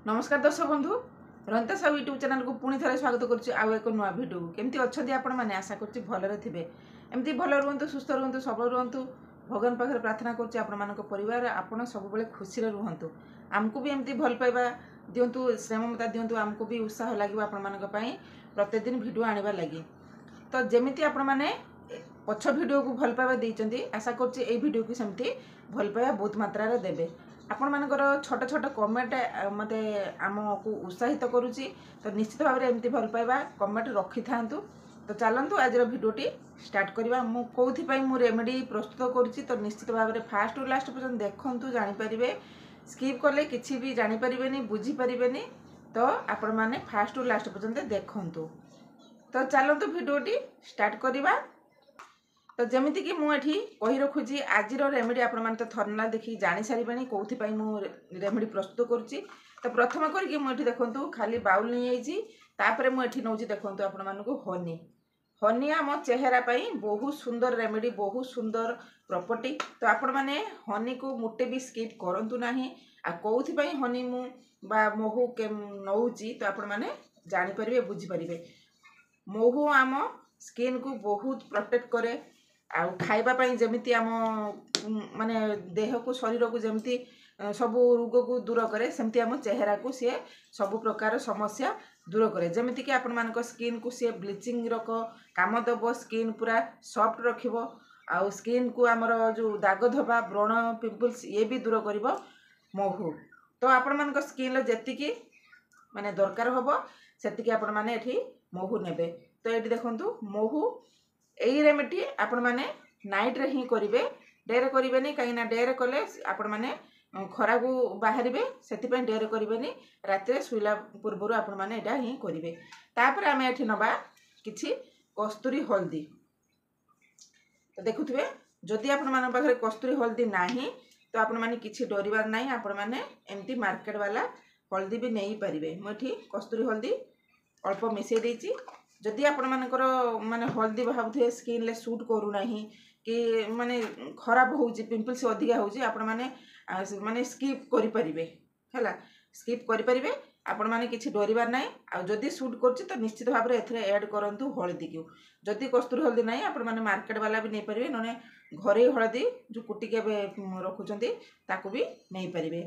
नमस्कार दर्शक बंधु रंता साहू यूट्यूब चैनल को पुणी थे स्वागत करुच्ची आउ एक नुआ भिडियो केमती अच्छा आपण मैंने आशा करुच्ची भलरे थे एमती भल रुहतु सुस्थ रुहतु सबल रुहतु भगवान पाखे प्रार्थना करुच्ची आपण परिवार आपण सब खुशी रुहतु आमको भी एमती भल पाइबा दिंतु श्रेममता दिंतु आमको भी उत्साह लगे आपण प्रत्येक दिन भिडियो आने लगी तो जमीती आपण मैंने पछ भिडियो को भल पाइबा देइचंती आशा करुच्ची ए भिडियो को सेमती भल पाइबा बहुत मात्रा रे देबे आपण मानकर छोट छोट कमेंट मते आमको उत्साहित करुच्ची तो निश्चित भाव में एमती भल पाइबा कमेंट रखी था। तो चलतु आज भिडियोटी स्टार्ट करवा मु कौन मु रेमेडी प्रस्तुत करुच्ची तो निश्चित भाव में फास्ट रु लास्ट पर्यंत देखु जानीपारे स्किप कले किसी भी जानीपारे बुझीपारे तो आपण मैंने फास्ट रु लास्ट पर्यंत देखु। तो चलतु भिडियोटी स्टार्ट करवा। तो जमीती कि मुझे कही रखुची आज रेमेडी आपण मैंने तो थर्नाल देखिए जानी सारे कौन मुझे रेमेडी प्रस्तुत करुच्ची। तो प्रथम करके मुझे देखूँ खाली बाउल नहीं जापर मुझे नौ देखूँ आपण मानक हनी हनी आम चेहरा बहुत सुंदर रेमेडी बहुत सुंदर प्रॉपर्टी। तो आपण मैंने हनी को मुटे भी स्किप करूँ ना आ कौन हनी मु महू के नौ तो आपण मैंने जानीपारे बुझीपारे महू आम स्किन को बहुत प्रोटेक्ट करे आ खाइबापी जमीती आम माने देह को शरीर को जमीती सब रोग को दूर करे सेमती आम चेहरा को सी सब प्रकार समस्या दूर करे जमीती कि आपण मानक स्किन को सी ब्लीचिंग रक काम दब स्किन पूरा सॉफ्ट रखिबो आ स्किन को आमर जो दाग धब्बा व्रण पिंपल्स ये भी दूर करिवो महू। तो आपण मानक स्किन जेतिकी माने दरकार होबो सेतिकी आपण माने एठी महू नेबे। तो एठी देखंतु महू यही रेमेडी आपण मैंने नाइट रे ही करेंगे डे रे करेंगे कहीं डे रे कले आपण मैंने खरा को बाहर से डे रे करेंगे रात शुला पूर्व आपण मैंने यहाँ ही करेंगे। तापर आम ये नवा कि कस्तूरी हल्दी तो देखुए जदि आपण मान पाखे कस्तूरी हल्दी ना तो आपण मैंने किसी डरबार ना आपण मैंने एमती मार्केट वाला हल्दी भी नहीं पारे मुझे कस्तूरी हल्दी अल्प मिसई देती जदि आपण मानकर माने हल्दी भावुए स्किन ले सूट करूना कि माने खराब हो पिंपल्स अधिका हो आपण माने माने स्किप करि परिबे हैला स्किप करि परिबे आपण माने किछि डरिबार नाही आ जदि सूट करछि तो निश्चित भाव में एथरे ऐड करंतु हल्दी को जदि कस्तूरी हल्दी नाही आपण माने मार्केट वाला भी नहीं परिबे नने घरे हल्दी जो कुटी के रखुचंती ताकू भी नहीं परिबे।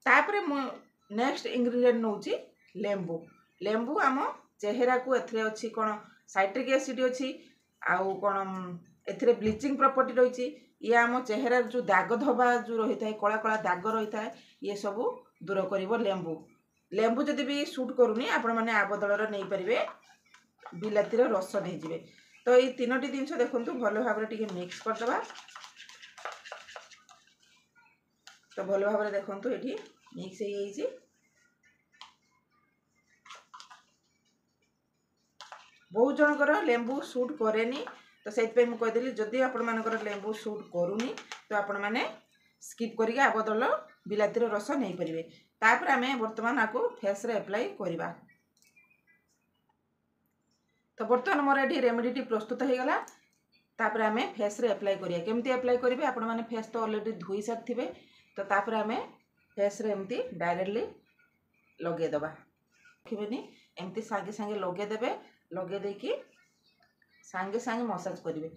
तापरे नेक्स्ट इंग्रेडिएंट नउछि लेंबू लेंबू आम चेहरा को एथरे अच्छी कौन साइट्रिक एसिड अच्छी आउ कौन एथरे ब्लीचिंग प्रॉपर्टी रही ये आम चेहरा जो दाग धब्बा जो रही है कला कला दाग रही है ये सब दूर कर लेंबू लेंबू जदि भी सूट करूनी आपण मैंने आ बदल नहीं पारे बिलातीर रस नहीं जाए। तो ये तीनोटी जिनस देखूँ भल भाव में मिक्स करदे तो भल भाव में देखूँ ये मिक्स हो बहुत जनकर लेंबू सूट करेनी तो से मुझे जदि आपण मानकर लेंबू सूट करूनी तो आपण मैंने स्किप करके आ बदल बिलातीर रस नहीं पारे। तापर आम बर्तमान आपको फेस रे अप्लाई करवा। तो बर्तमान मोर ये रेमेडी प्रस्तुत हो गला तापर आम फेस रे अप्लाई करिया केमती अप्लाई करेंगे आपण मैंने फेस तो ऑलरेडी धोई सारी थे तो तापर आम फेस रे एमती डायरेक्टली लगेदबा रखिबेनी एमती सागे सागे लगेदेबे लगे देकी सांगे सांगे मसाज करेंगे।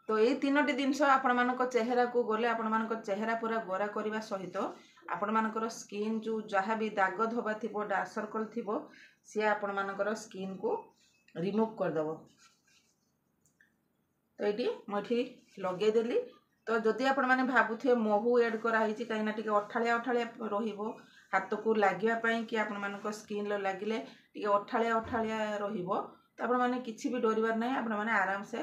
तो ये तीनोटी जिनस आपण मानक चेहरा को गले आपण मानक चेहरा पूरा गोरा करने सहित आपण मानकर स्किन जो जहाँ भी दाग धब्बा थी डार्क सर्कल थी सी आपण मानकर स्किन को रिमूव करदेव। तो ये मुझे लगेदेली तो जदि आपण मैंने भावुए महू एड कराई कहीं अठालिया अठालिया रहिबो हाथ को लगे कि आपण मानक स्किन लगिले टी अठालिया अठालिया रहिबो तो आपण मैंने किसी भी डरबार ना आपण मैंने आराम से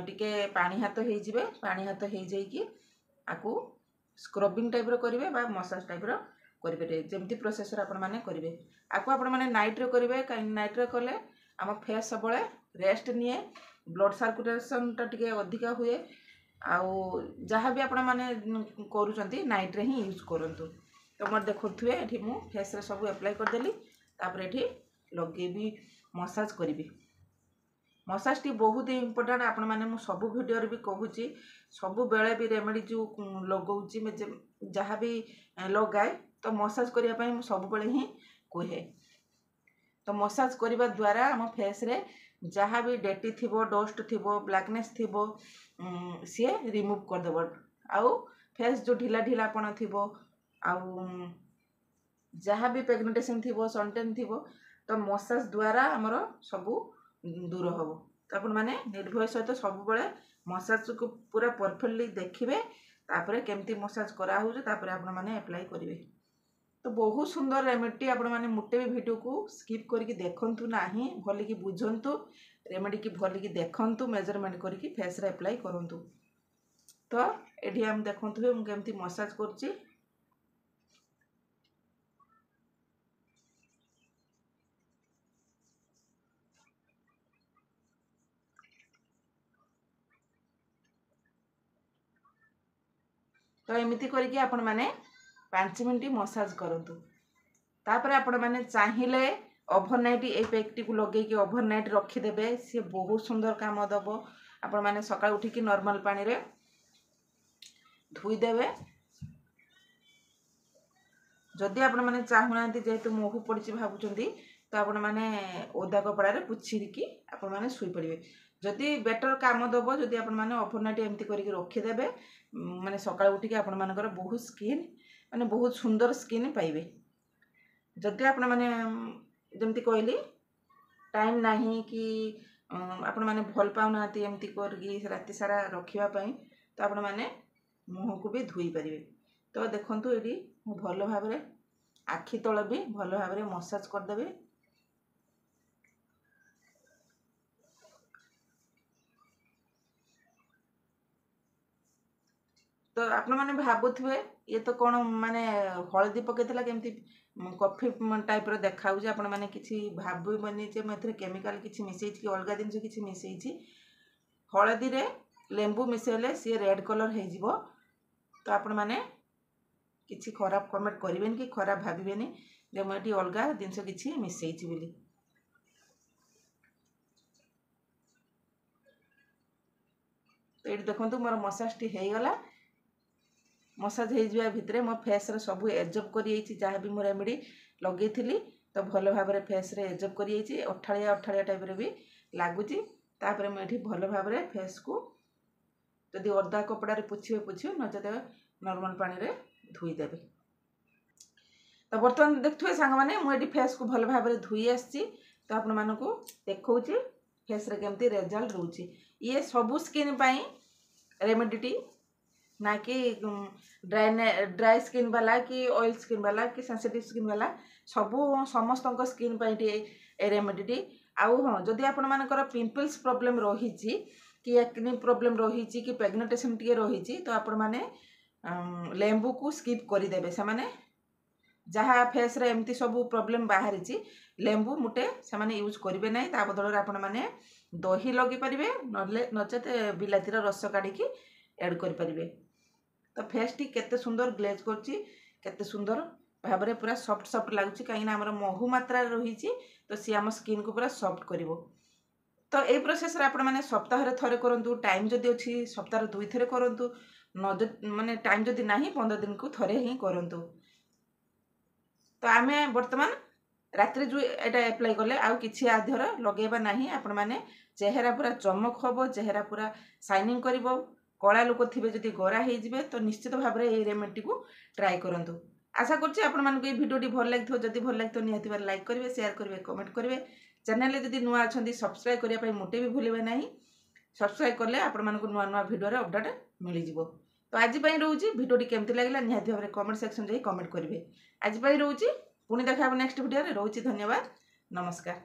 टिके पानी हाथ हो पानी हाथ हो जाइए आपको स्क्रबिंग टाइप करेंगे मसाज टाइप करेंगे जमती प्रोसेस आपण मैंने करेंगे आपको आपण मैंने नाइट रे करेंगे कहीं नाइट रे कले आम फेस सब रेस्ट निए ब्लड सर्कुलेशन टे अधिका हुए आउ जहाँ भी आपण मैंने करूँच नाइट रे ही यूज करंतु। तो मोर देखुए ये मु फेस रे सब अप्लाई करदेली तापर ये लगे भी मसाज करी मसाजटी बहुत इम्पोर्टाट आपण मैंने सब भिडियो भी कहूँ सब बेले भी रेमेडी जो लगौची जहाँ भी लगाए तो मसाज करने सब ही कहे। तो मसाज करने द्वारा आम फेस रे जहाँ भी डेटी थी डस्ट थी ब्लैकनेस थी सी रिमूव करदेव आउ फेस जो ढिला ढिलापण थी आउ जहाँ भी पिगमेंटेशन थी सनटेन थी तो मसाज द्वारा आमर सबू दूर हम। तो आपण मैंने निर्भय सहित सब बेले मसाज को पूरा परफेक्टली देखिए तापर केमती मसाज कराऊँ आपण मैंने एप्लाई करेंगे। तो बहुत सुंदर रेमेडी आपण मैंने मोटे भी वीडियो को स्किप करके देखंतु नाही भल कि बुझंतु रेमेडी की भल कि देखंतु मेजरमेंट करके फेस रे अप्लाई करंतु। तो एठी हम देखंतु हम केमती मसाज करछि। तो एमिति करके आपण माने 5 मिनट मसाज करंतु। तापर आपण माने चाहिए ओवरनाइट ए पैकटी को लगे कि ओवरनाइट रखीदेवे सी बहुत सुंदर काम दब। आपण माने सकाळ उठिकी नॉर्मल पानी रे धोईदेवे। जदि आपण माने चाहुना जेहेतु मोहू पड़ी भावुंट तो आपण माने ओदा कपड़ा रे पुछिकी आपण माने सुई पड़े। जदि बेटर काम दब जदि आपण माने ओवरनाइट एमती करके रखीदेवे माने सकाळ उठिकी आपण मानकर बहुत स्किन माने बहुत सुंदर स्किन पाइबे। जदि आपण माने जमती कहली टाइम नहीं कि आपण माने भल पाउना एमती करके राति सारा रखिबा पई तो आपण माने मुह को भी धोई पारिबे। तो देखंतु एडी मु भल भाव रे आखि तळ भी भल भाव रे मसाज कर देबे। तो आपण माने भाबुथिबे ये तो कोन माने हळदी पकेतला केमती कॉफी टाइप रो देखाउ जे आपण माने किछि भाबु बनी जे मथरे केमिकल किछि मिसै कि अलगा दिन से किछि मिसै छि। हळदी रे लेंबू मिसेले सी रेड कलर हे जिवो। तो आपण माने किछि खराब कमेंट करिवेन कि खराब भाबिबेनी जे मटी अलगा दिन से किछि मिसै छि बोली। तो एटी देखंतु मोर मसाजटी हे गला। मसाज हो जावा भितर मो फेस रे सब एजब करी जहाँ भी मोर रेमेडी लगे थी तो भल भाव में फेस रे एजब करी अठाड़िया अठाड़िया टाइप रे भी लगुच। तापर मुझे भल भाव में फेस को जदि ओदा कपड़ा रे पुछिबे पुछिबे नचेत नॉर्मल पानी रे धोई देबे। तो बर्तमान देखुए सांग मैंने मुझे फेस को भल भाव में धोई आसी। तो आपण मानकु देखौछि फेस रे केमती रिजल्ट रोची। ये सबू स्किन पाई रेमेडी ना कि ड्राई स्किन वाला कि ऑयल स्किन वाला कि सेंसिटिव स्किन वाला सबू समस्त स्किन ए रेमेडी। आउ हाँ जदि आपण मानकर पिंपल्स प्रॉब्लम रही कि एक्ने प्रॉब्लम रही कि पिगमेंटेशन टी रही तो आपण माने लेंबू को स्किप करदेवे। से माने जहाँ फेस रे एमती सब प्रॉब्लम बाहरी लेंबू मुटे से माने यूज करेंगे ना। ता बदल आपण माने दही लगे पारे नचेत बिलातीर रस काढ़ी ऐड करें। तो फेस टी केते सुंदर ग्लेज करछि केते सुंदर भाव में पूरा सॉफ्ट सॉफ्ट लगुच कहीं आमर महू मात्रा रही तो सी आम स्किन को पूरा सॉफ्ट करिवो। तो ये प्रोसेस रे आपण माने सप्ताह रे थरे करंतु टाइम जदि अछि सप्ताह रे 2 थरे करंतु न माने टाइम जदि नाही 15 दिन को थरे ही करंतु। तो आमे वर्तमान रात्रि जो एटा अप्लाई करले आउ किछि आधर लगेबा नाही। आपण माने चेहरा पूरा चमक हबो चेहरा पूरा शाइनिंग करिवो। कला लोक थे जदि गोरा हो तो निश्चित भाव में ये रेमेडी को ट्राई करूँ। आशा करछि आपण मानक ये वीडियोटी भल लगी जदि भल लगी निहाती बार लाइक करेंगे शेयर करेंगे कमेंट करेंगे। चैनल जदि नुआ अच्छा सब्सक्राइब करने मोटे भी भूलें ना। सब्सक्राइब कले आपण मानक नुआ नुआ वीडियो अपडेट मिल जाव। तो आज रोचे वीडियोटी केमती लगे निहाती भाव में कमेंट सेक्शन जाई कमेंट करेंगे। आज रोचे पुणी देखा नेक्स्ट वीडियो रोचे। धन्यवाद नमस्कार।